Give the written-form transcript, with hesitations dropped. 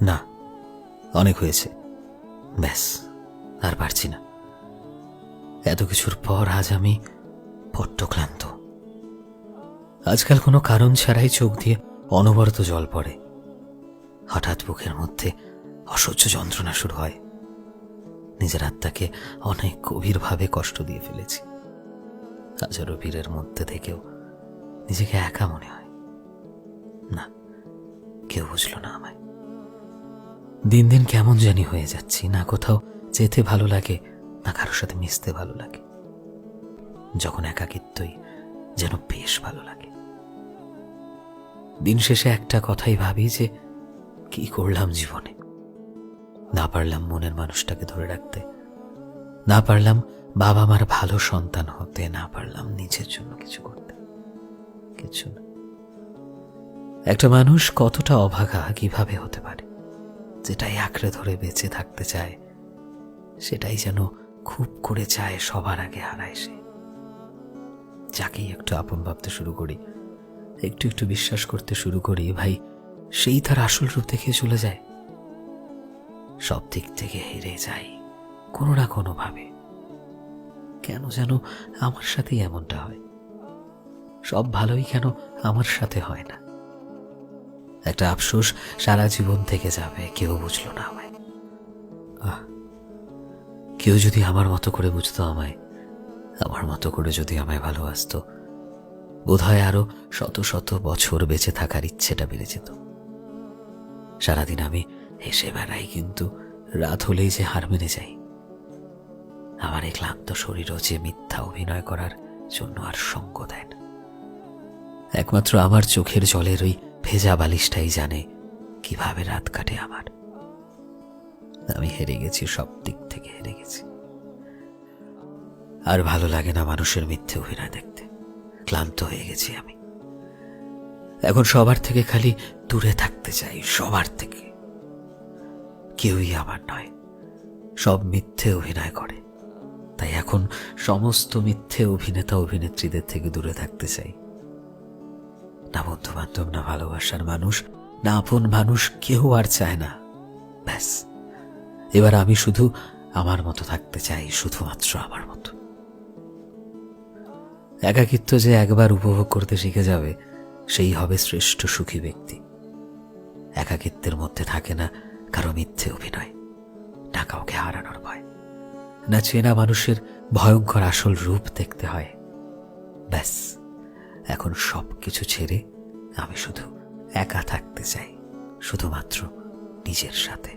না, অনেক হয়েছে, ব্যাস আর পারছি না। এত কিছুর পর আজ আমি বড্ড ক্লান্ত। আজকাল কোনো কারণ ছাড়াই চোখ দিয়ে অনবরত জল পড়ে। হঠাৎ বুকের মধ্যে অসহ্য যন্ত্রণা শুরু হয়। নিজের আত্মাকে অনেক গভীরভাবে কষ্ট দিয়ে ফেলেছি। হাজারো ভিড়ের মধ্যে থেকেও নিজেকে একা মনে হয়। না, কেউ বুঝলো না আমায়। দিন দিন কেমন জানি হয়ে যাচ্ছি, না কোথাও যেতে ভালো লাগে, না কারোর সাথে মিশতে ভালো লাগে। যখন একাকিত্বই যেন বেশ ভালো লাগে। দিন শেষে একটা কথাই ভাবি যে কি করলাম জীবনে। না পারলাম মনের মানুষটাকে ধরে রাখতে, না পারলাম বাবা মার ভালো সন্তান হতে, না পারলাম নিজের জন্য কিছু করতে। কিছু না। একটা মানুষ কতটা অভাগা কিভাবে হতে পারে? যেটাই আঁকড়ে ধরে বেঁচে থাকতে চায়, সেটাই যেন খুব করে চায় সবার আগে হারায় সে। যাকেই একটু আপন ভাবতে শুরু করি, একটু একটু বিশ্বাস করতে শুরু করি, ভাই সেই তার আসল রূপ দেখে চলে যায়। সব দিক থেকে হেরে যাই কোনো না কোনো ভাবে। কেন যেন আমার সাথেই এমনটা হয়? সব ভালোই কেন আমার সাথে হয় না? একটা আফসোস সারা জীবন থেকে যাবে, কেউ বুঝলো না আমায়। কেউ যদি আমার মতো করে বুঝতো আমায়, আমার মতো করে যদি আমায় ভালোবাসতো, বোধহয় আরো শত শত বছর বেঁচে থাকার ইচ্ছেটা বেড়ে যেত। সারাদিন আমি হেসে বেড়াই, কিন্তু রাত হলেই যে হার মেনে যাই। আমার এই ক্লান্ত শরীরও যে মিথ্যা অভিনয় করার জন্য আর সঙ্গ দেয় না। একমাত্র আমার চোখের জলের ওই ভেজা বালিশটাই জানে কিভাবে রাত কাটে আমার। আমি হেরে গেছি, সব দিক থেকে হেরে গেছি। আর ভালো লাগে না মানুষের মিথ্যে অভিনয় দেখতে। ক্লান্ত হয়ে গেছি আমি। এখন সবার থেকে খালি দূরে থাকতে চাই, সবার থেকে। কেউই আমার নয়, সব মিথ্যে অভিনয় করে। তাই এখন সমস্ত মিথ্যে অভিনেতা অভিনেত্রীদের থেকে দূরে থাকতে চাই। না বন্ধু বান্ধব, না ভালোবাসার মানুষ, না আপন মানুষ, কেউ আর চায় না। ব্যাস এবার আমি শুধু আমার মতো থাকতে চাই, শুধুমাত্র আমার মতো। একাকিত্ব যে একবার উপভোগ করতে শিখে যাবে, সেই হবে শ্রেষ্ঠ সুখী ব্যক্তি। একাকিত্বের মধ্যে থাকে না কারো মিথ্যে অভিনয়, না কাউকে হারানোর ভয়, না চেনা মানুষের ভয়ঙ্কর আসল রূপ দেখতে হয়। ব্যাস এখন সবকিছু ছেড়ে আমি শুধু একা থাকতে চাই, শুধুমাত্র নিজের সাথে।